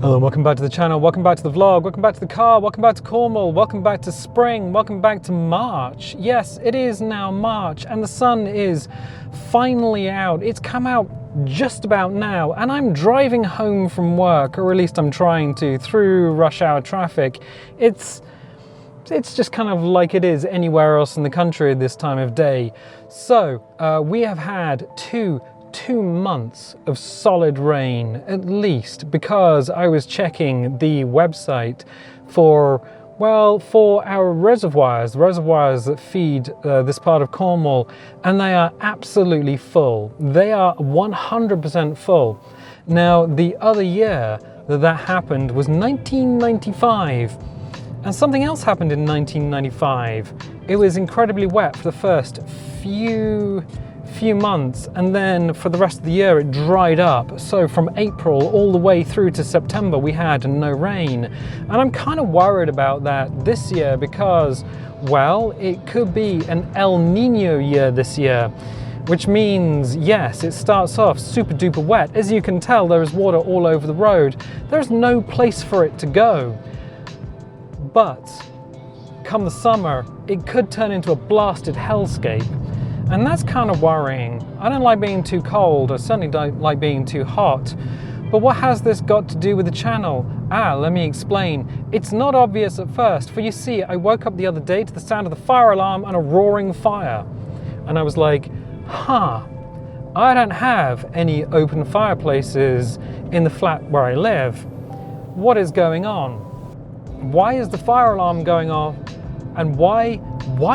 Hello, welcome back to the channel, welcome back to the vlog, welcome back to the car, welcome back to Cornwall, welcome back to spring, welcome back to March. Yes, it is now March and the sun is finally out. It's come out just about now and I'm driving home from work, or at least I'm trying to, through rush hour traffic. It's just kind of like it is anywhere else in the country at this time of day. So we have had two months of solid rain, at least, because I was checking the website for our reservoirs that feed this part of Cornwall, and they are absolutely full. They are 100% full. Now, the other year that happened was 1995, and something else happened in 1995. It was incredibly wet for the first few months, and then for the rest of the year it dried up. So from April all the way through to September we had no rain, and I'm kind of worried about that this year because, well, it could be an El Nino year this year, which means, yes, it starts off super duper wet. As you can tell, there is water all over the road. There's no place for it to go. But come the summer, it could turn into a blasted hellscape. And that's kind of worrying. I don't like being too cold, I certainly don't like being too hot. But what has this got to do with the channel? Let me explain. It's not obvious at first, for you see, I woke up the other day to the sound of the fire alarm and a roaring fire. And I was like, I don't have any open fireplaces in the flat where I live. What is going on? Why is the fire alarm going off? And why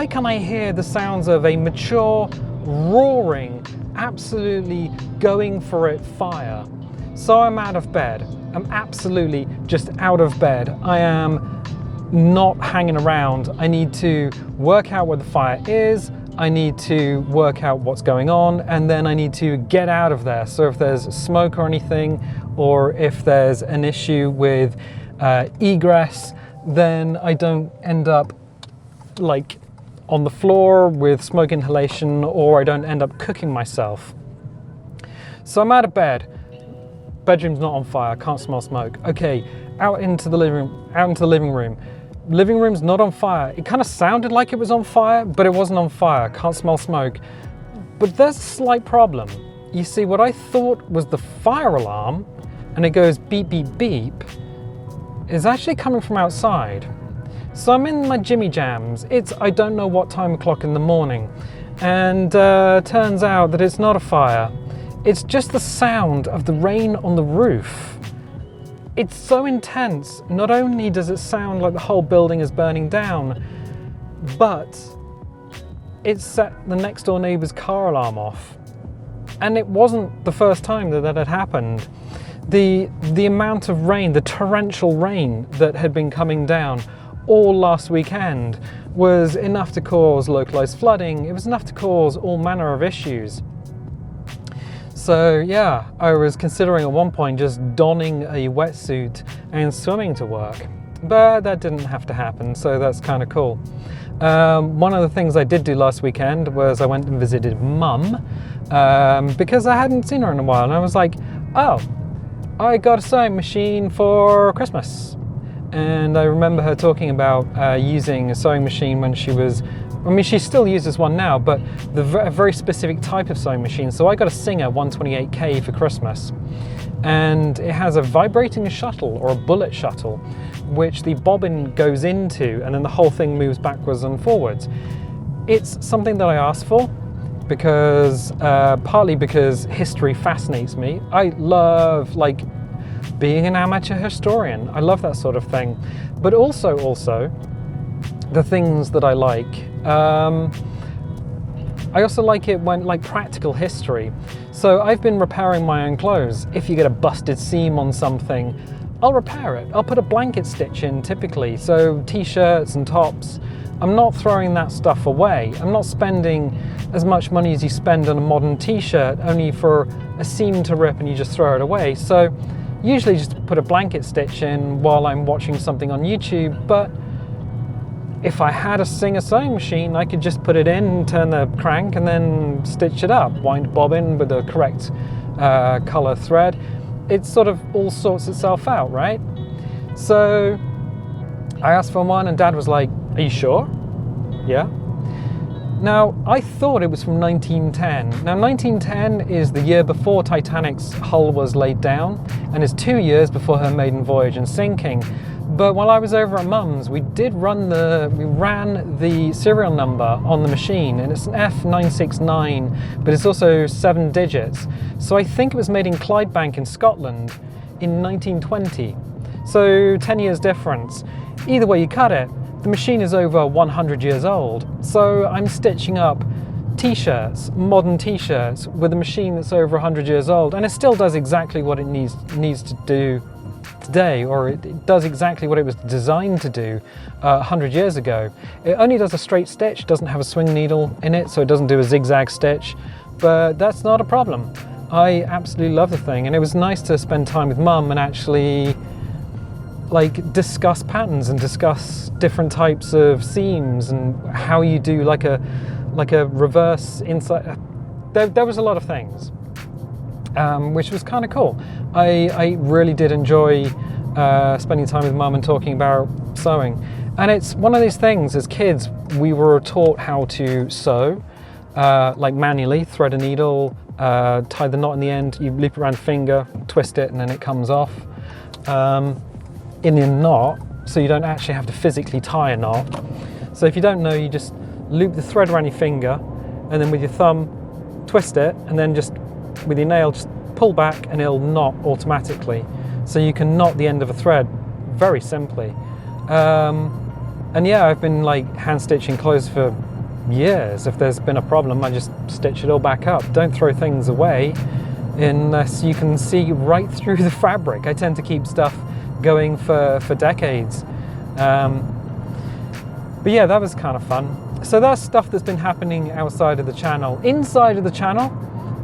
can I hear the sounds of a mature, roaring, absolutely going for it fire? So I'm out of bed. I'm absolutely just out of bed. I am not hanging around. I need to work out where the fire is. I need to work out what's going on, and then I need to get out of there. So if there's smoke or anything, or if there's an issue with egress, then I don't end up like on the floor with smoke inhalation, or I don't end up cooking myself. So I'm out of bed. Bedroom's not on fire, can't smell smoke. Okay, out into the living room. Living room's not on fire. It kind of sounded like it was on fire, but it wasn't on fire. Can't smell smoke. But there's a slight problem. You see, what I thought was the fire alarm, and it goes beep, beep, beep, is actually coming from outside. So I'm in my Jimmy Jams. It's I don't know what time o'clock in the morning, and turns out that it's not a fire. It's just the sound of the rain on the roof. It's so intense. Not only does it sound like the whole building is burning down, but it set the next door neighbor's car alarm off. And it wasn't the first time that had happened. The amount of rain, the torrential rain that had been coming down all last weekend was enough to cause localized flooding. It was enough to cause all manner of issues. So yeah, I was considering at one point just donning a wetsuit and swimming to work, but that didn't have to happen, so that's kind of cool. One of the things I did do last weekend was I went and visited Mum, because I hadn't seen her in a while, and I was like, oh, I got a sewing machine for Christmas. And I remember her talking about using a sewing machine when she was, I mean, she still uses one now, but a very specific type of sewing machine. So I got a Singer 128K for Christmas. And it has a vibrating shuttle, or a bullet shuttle, which the bobbin goes into, and then the whole thing moves backwards and forwards. It's something that I asked for, because partly because history fascinates me. I love, like, being an amateur historian. I love that sort of thing. But also the things that I like. I also like it when, like, practical history. So I've been repairing my own clothes. If you get a busted seam on something, I'll repair it. I'll put a blanket stitch in typically. So t-shirts and tops, I'm not throwing that stuff away. I'm not spending as much money as you spend on a modern t-shirt only for a seam to rip and you just throw it away. So usually just put a blanket stitch in while I'm watching something on YouTube, but if I had a Singer sewing machine, I could just put it in and turn the crank and then stitch it up, wind bobbin with the correct color thread. it sort of all sorts itself out, right? So I asked for one and Dad was like, "Are you sure?" "Yeah." Now, I thought it was from 1910. Now, 1910 is the year before Titanic's hull was laid down, and is 2 years before her maiden voyage and sinking. But while I was over at Mum's, we ran the serial number on the machine, and it's an F969, but it's also 7 digits. So I think it was made in Clydebank in Scotland in 1920. So 10 years difference. Either way you cut it, the machine is over 100 years old. So I'm stitching up t-shirts, modern t-shirts, with a machine that's over 100 years old, and it still does exactly what it needs to do today, or it does exactly what it was designed to do 100 years ago. It only does a straight stitch, doesn't have a swing needle in it, so it doesn't do a zigzag stitch, but that's not a problem. I absolutely love the thing, and it was nice to spend time with Mum and actually like discuss patterns and discuss different types of seams and how you do like a reverse inside. There was a lot of things, which was kind of cool. I really did enjoy spending time with Mum and talking about sewing. And it's one of these things, as kids, we were taught how to sew, like manually, thread a needle, tie the knot in the end, you loop it around the finger, twist it, and then it comes off. In the knot, so you don't actually have to physically tie a knot. So if you don't know, you just loop the thread around your finger, and then with your thumb, twist it, and then just with your nail, just pull back and it'll knot automatically. So you can knot the end of a thread very simply. And yeah, I've been like hand stitching clothes for years. If there's been a problem, I just stitch it all back up. Don't throw things away unless you can see right through the fabric. I tend to keep stuff going for decades. But yeah, that was kind of fun. So that's stuff that's been happening outside of the channel. Inside of the channel,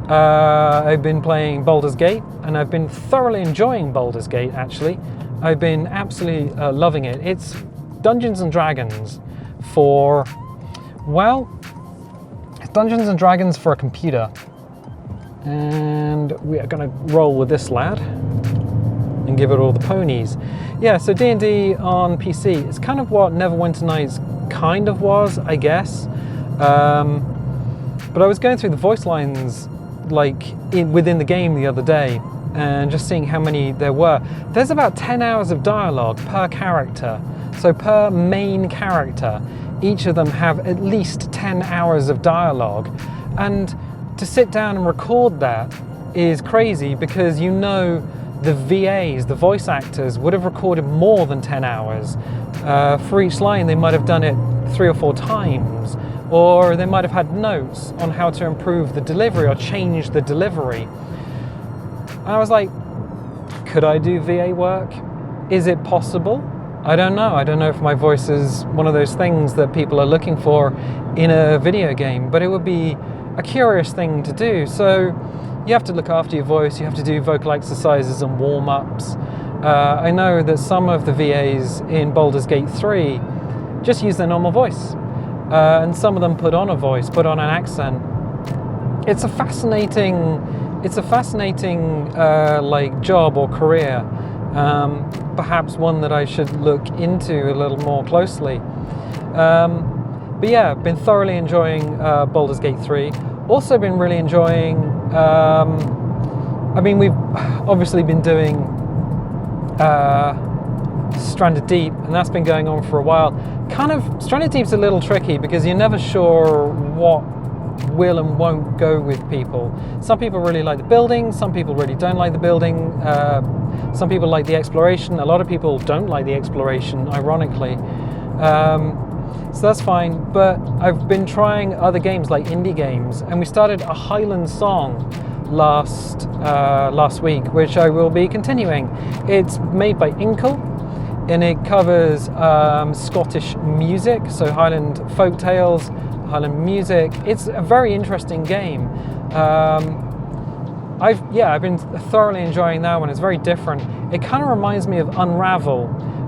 I've been playing Baldur's Gate, and I've been thoroughly enjoying Baldur's Gate, actually. I've been absolutely loving it. It's Dungeons and Dragons for, well, it's Dungeons and Dragons for a computer. And we are going to roll with this lad and give it all the ponies. Yeah, so D&D on PC, it's kind of what Neverwinter Nights kind of was, I guess. But I was going through the voice lines like within the game the other day, and just seeing how many there were. There's about 10 hours of dialogue per character. So per main character, each of them have at least 10 hours of dialogue. And to sit down and record that is crazy, because you know the VAs, the voice actors, would have recorded more than 10 hours. For each line, they might have done it 3 or 4 times, or they might have had notes on how to improve the delivery or change the delivery. And I was like, could I do VA work? Is it possible? I don't know. I don't know if my voice is one of those things that people are looking for in a video game, but it would be a curious thing to do. So you have to look after your voice, you have to do vocal exercises and warm-ups. I know that some of the VAs in Baldur's Gate 3 just use their normal voice. And some of them put on a voice, put on an accent. It's a fascinating like job or career. Perhaps one that I should look into a little more closely. But yeah, I've been thoroughly enjoying Baldur's Gate 3. Also been really enjoying, I mean, we've obviously been doing Stranded Deep, and that's been going on for a while. Kind of, Stranded Deep's a little tricky because you're never sure what will and won't go with people. Some people really like the building, some people really don't like the building, some people like the exploration, a lot of people don't like the exploration, ironically. So that's fine, but I've been trying other games like indie games, and we started a Highland Song last week, which I will be continuing. It's made by Inkle, and it covers Scottish music, so Highland folk tales, Highland music. It's a very interesting game. I've been thoroughly enjoying that one. It's very different. It kind of reminds me of Unravel,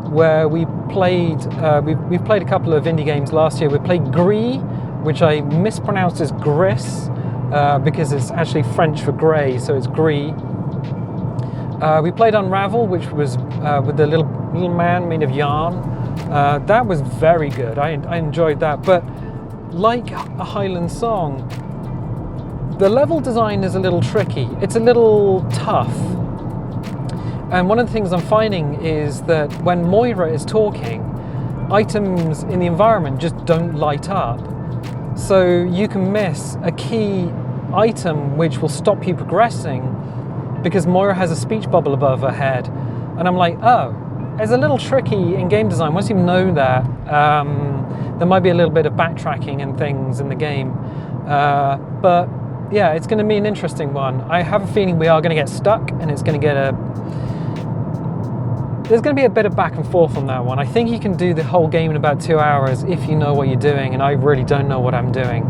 where we played, we've played a couple of indie games last year. We played Gris, which I mispronounced as Gris, because it's actually French for grey, so it's Gris. We played Unravel, which was with the little man made of yarn. That was very good. I enjoyed that. But like a Highland Song, the level design is a little tricky. It's a little tough. And one of the things I'm finding is that when Moira is talking, items in the environment just don't light up. So you can miss a key item which will stop you progressing because Moira has a speech bubble above her head. And I'm like, oh, it's a little tricky in game design. Once you know that, there might be a little bit of backtracking and things in the game. But yeah, it's going to be an interesting one. I have a feeling we are going to get stuck, and it's going to get there's going to be a bit of back and forth on that one. I think you can do the whole game in about 2 hours if you know what you're doing, and I really don't know what I'm doing.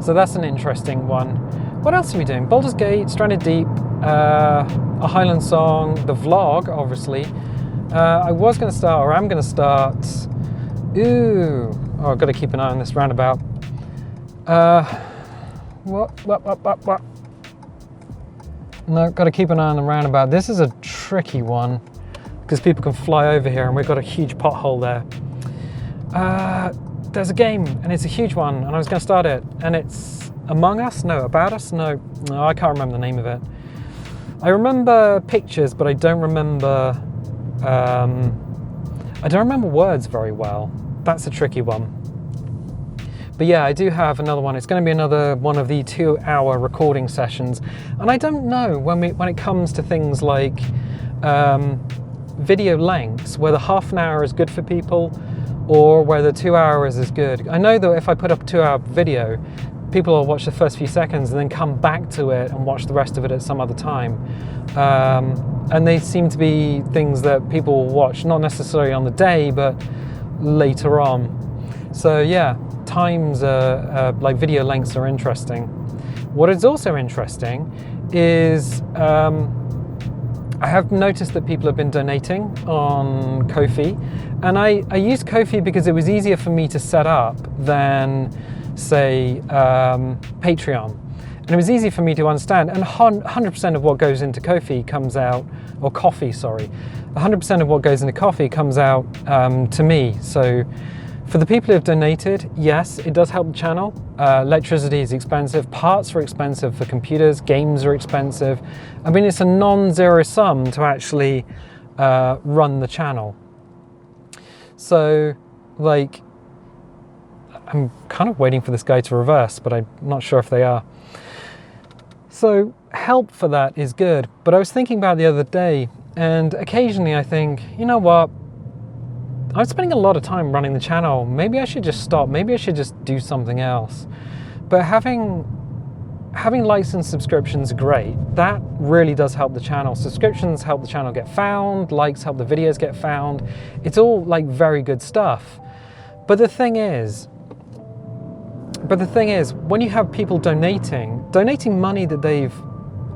So that's an interesting one. What else are we doing? Baldur's Gate, Stranded Deep, a Highland Song, the vlog, obviously. I was going to start, or I'm going to start... Ooh. Oh, I've got to keep an eye on this roundabout. What? No, got to keep an eye on the roundabout. This is a tricky one because people can fly over here and we've got a huge pothole there. There's a game and it's a huge one and I was going to start it and it's Among Us? No, About Us? No, I can't remember the name of it. I remember pictures, but I don't remember words very well. That's a tricky one. But yeah, I do have another one. It's going to be another one of the 2-hour recording sessions. And I don't know when it comes to things like video lengths, whether half an hour is good for people or whether 2 hours is good. I know that if I put up a 2-hour video, people will watch the first few seconds and then come back to it and watch the rest of it at some other time. And they seem to be things that people will watch, not necessarily on the day, but later on. So yeah, times like video lengths are interesting. What is also interesting is I have noticed that people have been donating on Ko-fi, and I used Ko-fi because it was easier for me to set up than say Patreon, and it was easy for me to understand, and 100% of what goes into Ko-fi comes out, or coffee, sorry, 100% of what goes into coffee comes out to me. So for the people who have donated, yes, it does help the channel. Electricity is expensive, parts are expensive for computers, games are expensive. I mean, it's a non-zero sum to actually run the channel. So, like, I'm kind of waiting for this guy to reverse, but I'm not sure if they are. So, help for that is good. But I was thinking about it the other day, and occasionally I think, you know what? I'm spending a lot of time running the channel. Maybe I should just stop. Maybe I should just do something else. But having likes and subscriptions are great. That really does help the channel. Subscriptions help the channel get found. Likes help the videos get found. It's all like very good stuff. But the thing is, when you have people donating money that they've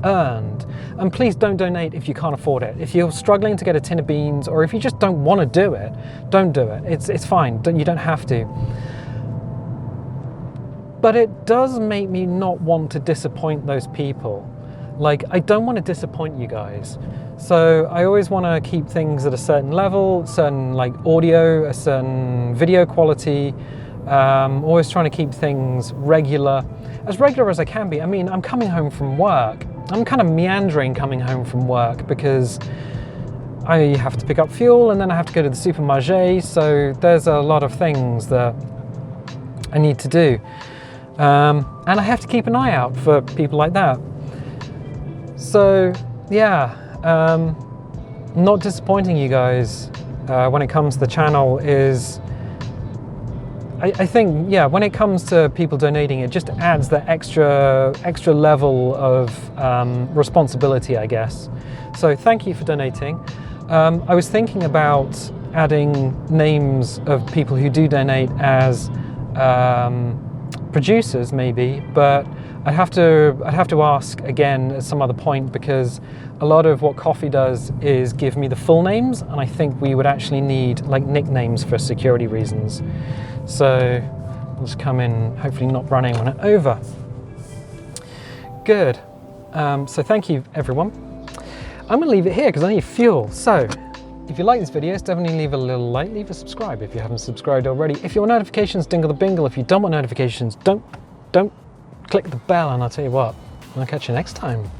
earned, and please don't donate if you can't afford it. If you're struggling to get a tin of beans, or if you just don't want to do it, don't do it. It's fine. You don't have to. But it does make me not want to disappoint those people. Like, I don't want to disappoint you guys. So I always want to keep things at a certain level, certain like audio, a certain video quality. Always trying to keep things as regular as I can be. I mean, I'm coming home from work. I'm kind of meandering coming home from work because I have to pick up fuel and then I have to go to the supermarché. So there's a lot of things that I need to do. And I have to keep an eye out for people like that. So yeah, not disappointing you guys when it comes to the channel is... I think, yeah, when it comes to people donating, it just adds that extra level of responsibility, I guess. So thank you for donating. I was thinking about adding names of people who do donate as producers, maybe, but I'd have to ask again at some other point, because a lot of what Ko-fi does is give me the full names, and I think we would actually need like nicknames for security reasons. So I'll just come in, hopefully not running on it over. Good. So thank you, everyone. I'm gonna leave it here because I need fuel. So, if you like these videos, definitely leave a little like, leave a subscribe if you haven't subscribed already. If you want notifications, dingle the bingle. If you don't want notifications, don't click the bell, and I'll tell you what, I'll catch you next time.